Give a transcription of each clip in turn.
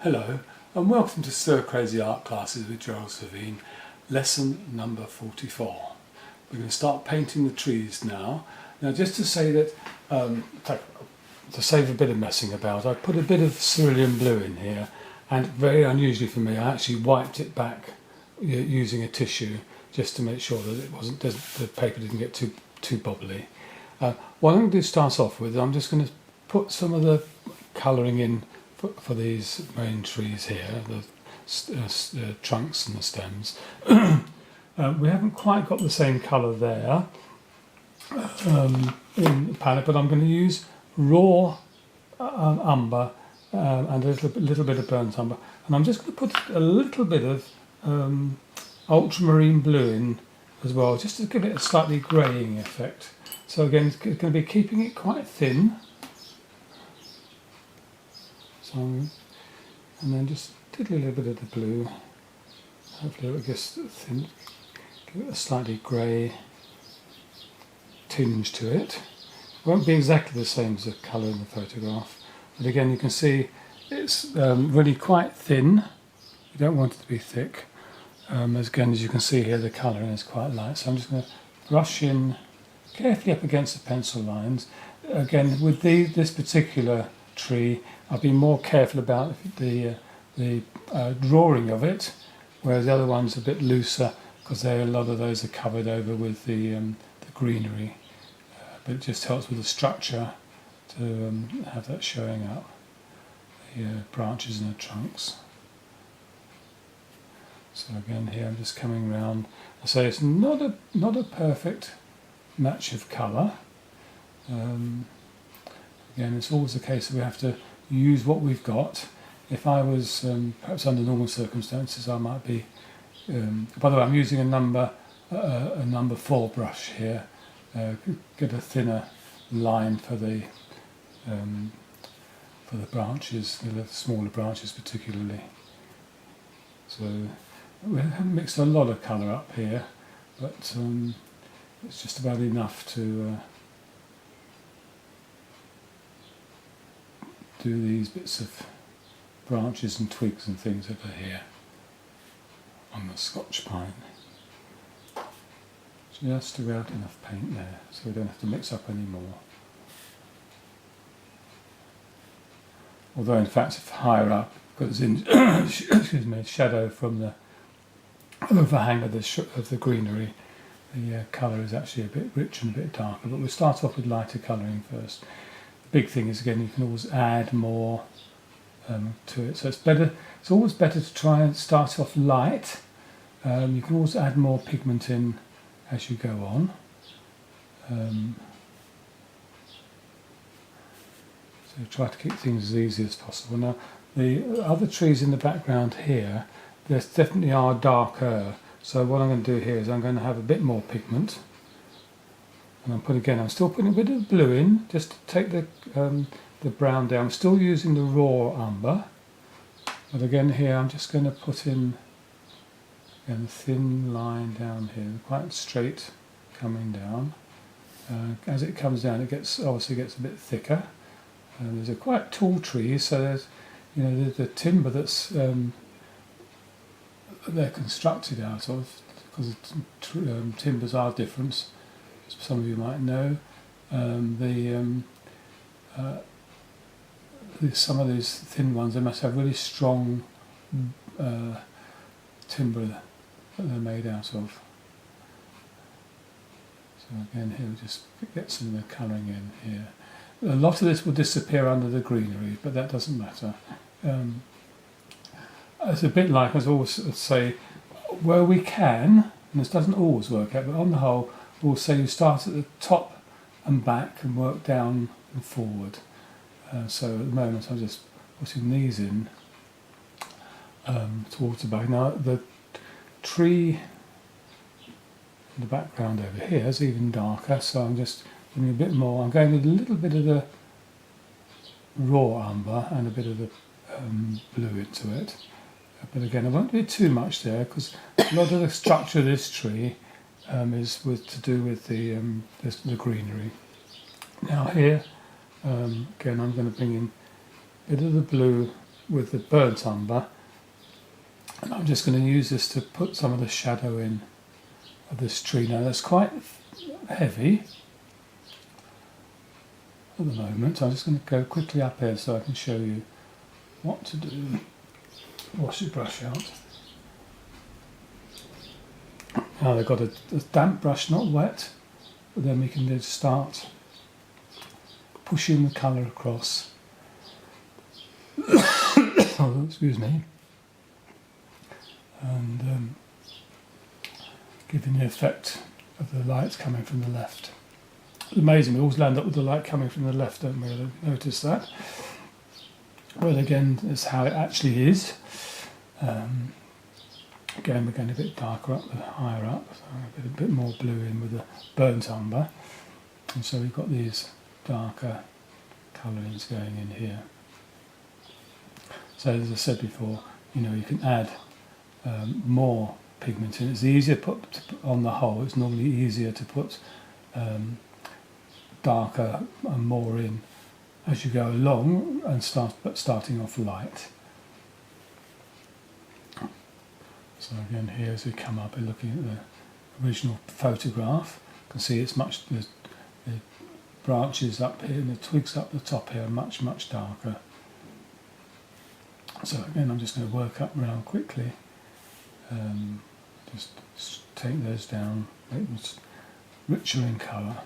Hello and welcome to Stir Crazy Art Classes with Gerald Savine, lesson number 44. We're going to start painting the trees now. Now just to say that, to save a bit of messing about, I put a bit of cerulean blue in here, and very unusually for me I actually wiped it back using a tissue just to make sure that it wasn't, the paper didn't get too bubbly. What I'm going to do to start off with, I'm just going to put some of the colouring in for these main trees here, the trunks and the stems. We haven't quite got the same colour there in the palette, but I'm going to use raw umber and a little bit of burnt umber, and I'm just going to put a little bit of ultramarine blue in as well, just to give it a slightly greying effect. So again, it's going to be keeping it quite thin. And then just tiddle a little bit of the blue. Hopefully it will just thin, give it a slightly grey tinge to it. It won't be exactly the same as the colour in the photograph, but again you can see it's really quite thin. You don't want it to be thick. As you can see here, the colouring is quite light, so I'm just going to brush in carefully up against the pencil lines. Again, with this particular tree, I've been more careful about the drawing of it, whereas the other one's a bit looser because a lot of those are covered over with the greenery. But it just helps with the structure to have that showing up, the branches and the trunks. So again here I'm just coming round. I say it's not a perfect match of colour. Again, it's always the case that we have to use what we've got. If I was perhaps under normal circumstances, I might be. By the way, I'm using a number 4 brush here. Get a thinner line for the branches, the smaller branches particularly. So we haven't mixed a lot of colour up here, but it's just about enough to do these bits of branches and twigs and things that are here on the Scotch pine. Just about enough paint there, so we don't have to mix up any more. Although in fact if higher up, because it's in excuse me, shadow from the overhang of the greenery, the colour is actually a bit richer and a bit darker, but we'll start off with lighter colouring first. The big thing is, again, you can always add more to it, so it's always better to try and start off light. You can always add more pigment in as you go on. So try to keep things as easy as possible. Now the other trees in the background here, they definitely are darker, so what I'm going to do here is I'm going to have a bit more pigment. And I'm still putting a bit of blue in, just to take the brown down. I'm still using the raw umber, but again here I'm just going to put in a thin line down here, quite straight coming down. As it comes down, it obviously gets a bit thicker. There's a quite tall tree, so there's the timber that's they're constructed out of, because timbers are different. Some of you might know. Some of these thin ones, they must have really strong timber that they're made out of. So again here we just get some of the colouring in here. A lot of this will disappear under the greenery, but that doesn't matter. It's a bit like, as I always say, where we can, and this doesn't always work out, but on the whole, we'll say you start at the top and back and work down and forward. So at the moment I'm just putting these in towards the back. Now the tree in the background over here is even darker, so I'm just doing a bit more. I'm going with a little bit of the raw umber and a bit of the blue into it. But again, I won't do too much there, because a lot of the structure of this tree is to do with the greenery. Now here, again, I'm going to bring in a bit of the blue with the burnt umber, and I'm just going to use this to put some of the shadow in of this tree. Now that's quite heavy at the moment. I'm just going to go quickly up here so I can show you what to do. Wash your brush out. Now they've got a damp brush, not wet, but then we can just start pushing the colour across. Oh, excuse me. And giving the effect of the light coming from the left. It's amazing, we always land up with the light coming from the left, don't we? Notice that. Well, again, that's how it actually is. Again, we're going a bit darker up, higher up, so a bit more blue in with the burnt umber. And so we've got these darker colourings going in here. So as I said before, you know, you can add more pigment in. It's easier to put on the whole. It's normally easier to put darker and more in as you go along, and starting off light. So again, here as we come up and looking at the original photograph, you can see it's much, the branches up here and the twigs up the top here are much darker. So again, I'm just going to work up round quickly. Just take those down, make them richer in colour.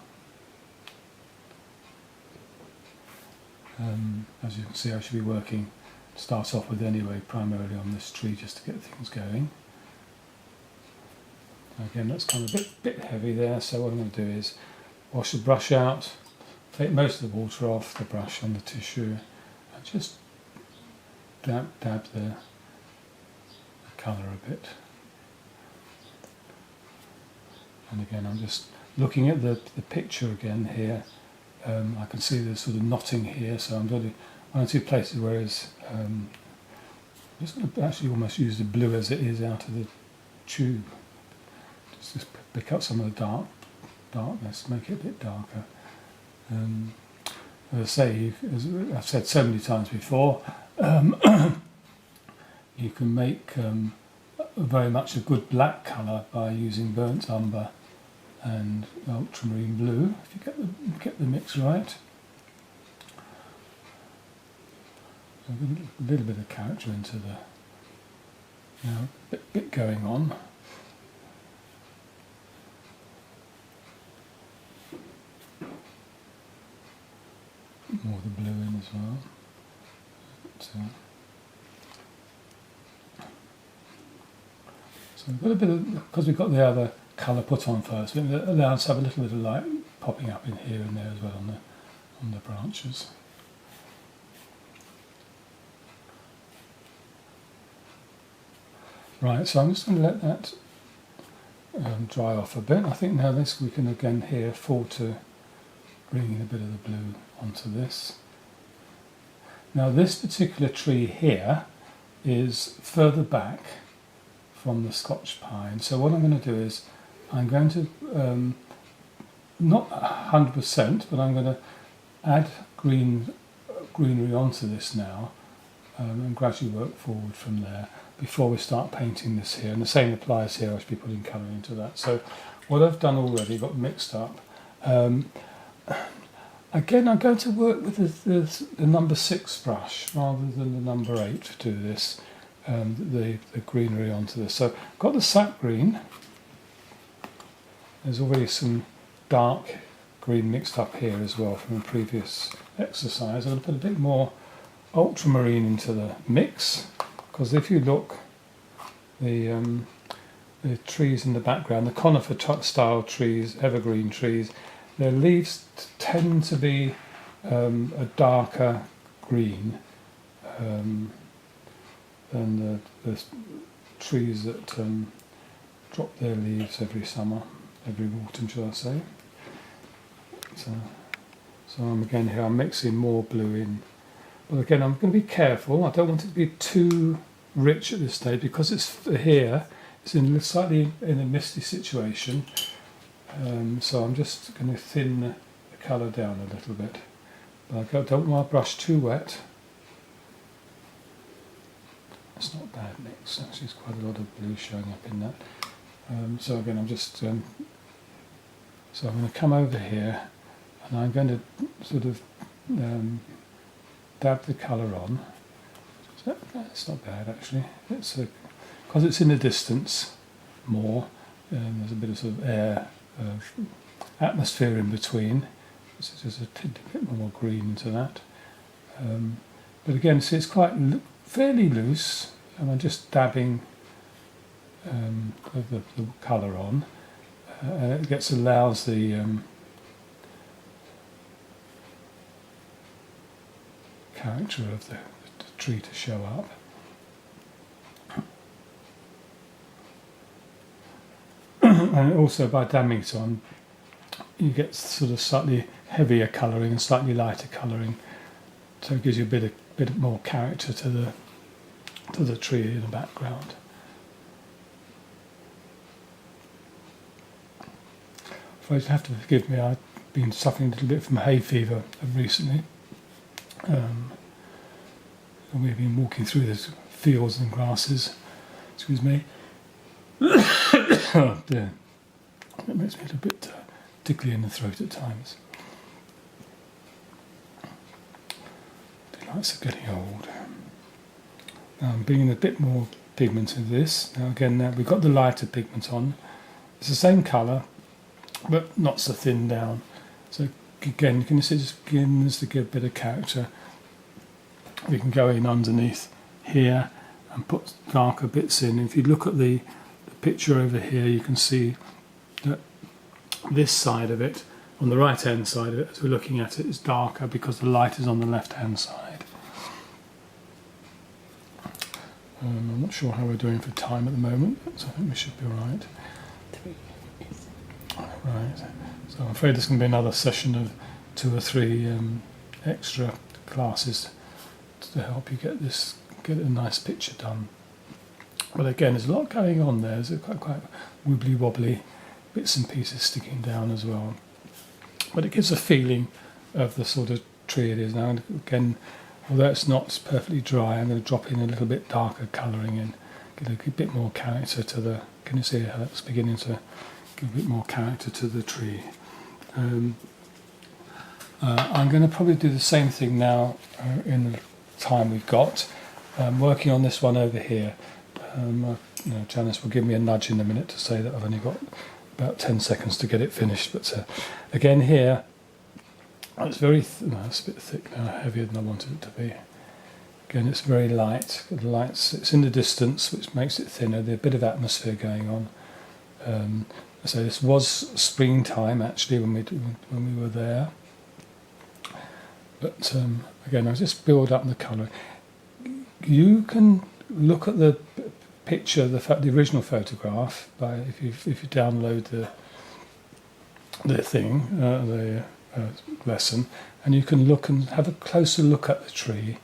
As you can see, I should be working, start off with anyway, primarily on this tree just to get things going. Again, that's kind of a bit heavy there, so what I'm going to do is wash the brush out, take most of the water off the brush on the tissue, and just dab the colour a bit. And again, I'm just looking at the picture again here. I can see the sort of knotting here, so I'm doing one or two places where it's, I'm just going to actually almost use the blue as it is out of the tube. Just pick up some of the darkness, make it a bit darker. As I say, as I've said so many times before, you can make very much a good black colour by using burnt umber and ultramarine blue, if you get the mix right. A little bit of character into the, you know, bit going on. More the blue in as well. So we've got a bit of, because we've got the other colour put on first, it allows us to have a little bit of light popping up in here and there as well on the branches. Right, so I'm just going to let that dry off a bit. I think now this we can again here afford to bring in a bit of the blue onto this. Now this particular tree here is further back from the Scotch pine, so what I'm going to do is I'm going to, not 100%, but I'm going to add greenery onto this now and gradually work forward from there before we start painting this here. And the same applies here, I should be putting colour into that. So what I've done already, got mixed up. Again, I'm going to work with the number 6 brush rather than the number 8 to do this, the greenery onto this. So I've got the sap green. There's already some dark green mixed up here as well from a previous exercise. I'm going to put a bit more ultramarine into the mix, because if you look, the trees in the background, the conifer style trees, evergreen trees, their leaves tend to be a darker green than the trees that drop their leaves every summer, every autumn, shall I say. So I'm again here, I'm mixing more blue in. But again, I'm going to be careful. I don't want it to be too rich at this stage, because it's here, it's slightly in a misty situation. So I'm just going to thin the colour down a little bit. But I don't want my brush too wet. that's not a bad mix. Actually, there's quite a lot of blue showing up in that. So again, I'm just so I'm going to come over here, and I'm going to sort of dab the colour on. So that's not bad actually. It's because it's in the distance more. There's a bit of sort of air, atmosphere in between. So just a bit more green into that. But again, see, it's quite fairly loose, and I'm just dabbing the colour on, and it allows the character of the tree to show up. And also by dabbing it on, you get sort of slightly heavier colouring and slightly lighter colouring, so it gives you a bit more character to the tree in the background. You have to forgive me, I've been suffering a little bit from hay fever recently. And we've been walking through the fields and grasses. Excuse me. Oh dear. It makes me a little bit tickly in the throat at times. Delights of getting old. Now I'm bringing a bit more pigment into this. Now again, we've got the lighter pigment on. It's the same colour, but not so thin down. So again, you can see it just begins to give a bit of character. We can go in underneath here and put darker bits in. If you look at the picture over here, you can see that this side of it, on the right hand side of it, as we're looking at it, is darker because the light is on the left hand side. I'm not sure how we're doing for time at the moment, so I think we should be alright. Right, so I'm afraid there's going to be another session of 2 or 3 extra classes to help you get a nice picture done. But again, there's a lot going on there. There's quite wibbly wobbly bits and pieces sticking down as well. But it gives a feeling of the sort of tree it is now. And again, although it's not perfectly dry, I'm going to drop in a little bit darker colouring in, get a bit more character to the. Can you see how that's beginning to give a bit more character to the tree? I'm going to probably do the same thing now in the time we've got. I'm working on this one over here. Janice will give me a nudge in a minute to say that I've only got about 10 seconds to get it finished. But again here, it's very it's a bit thick now, heavier than I wanted it to be. Again, it's very light. The lights, it's in the distance, which makes it thinner. There's a bit of atmosphere going on. So this was springtime actually when we were there. But again, I'll just build up the colour. You can look at the picture, the original photograph, if you download the thing, the lesson, and you can look and have a closer look at the tree.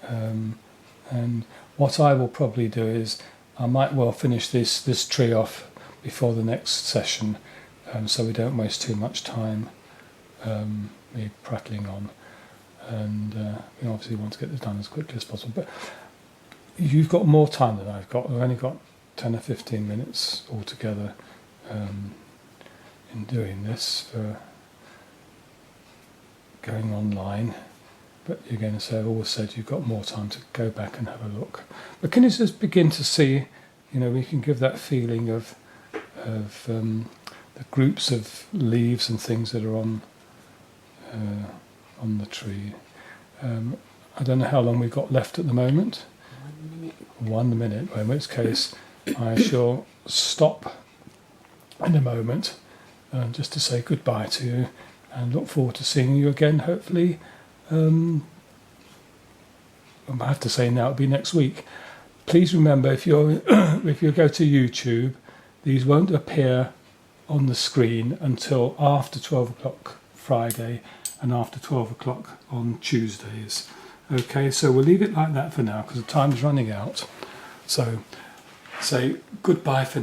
And what I will probably do is I might well finish this tree off before the next session, so we don't waste too much time me prattling on. And we obviously want to get this done as quickly as possible. But you've got more time than I've got. I've only got 10 or 15 minutes altogether in doing this for going online. But again, so I've always said you've got more time to go back and have a look. But can you just begin to see, we can give that feeling of the groups of leaves and things that are on the tree. I don't know how long we've got left at the moment. 1 minute, in which case I shall stop in a moment just to say goodbye to you and look forward to seeing you again, hopefully. I have to say now it'll be next week. Please remember, if you go to YouTube, these won't appear on the screen until after 12 o'clock Friday and after 12 o'clock on Tuesdays. Okay, so we'll leave it like that for now because the time is running out. So say goodbye for now.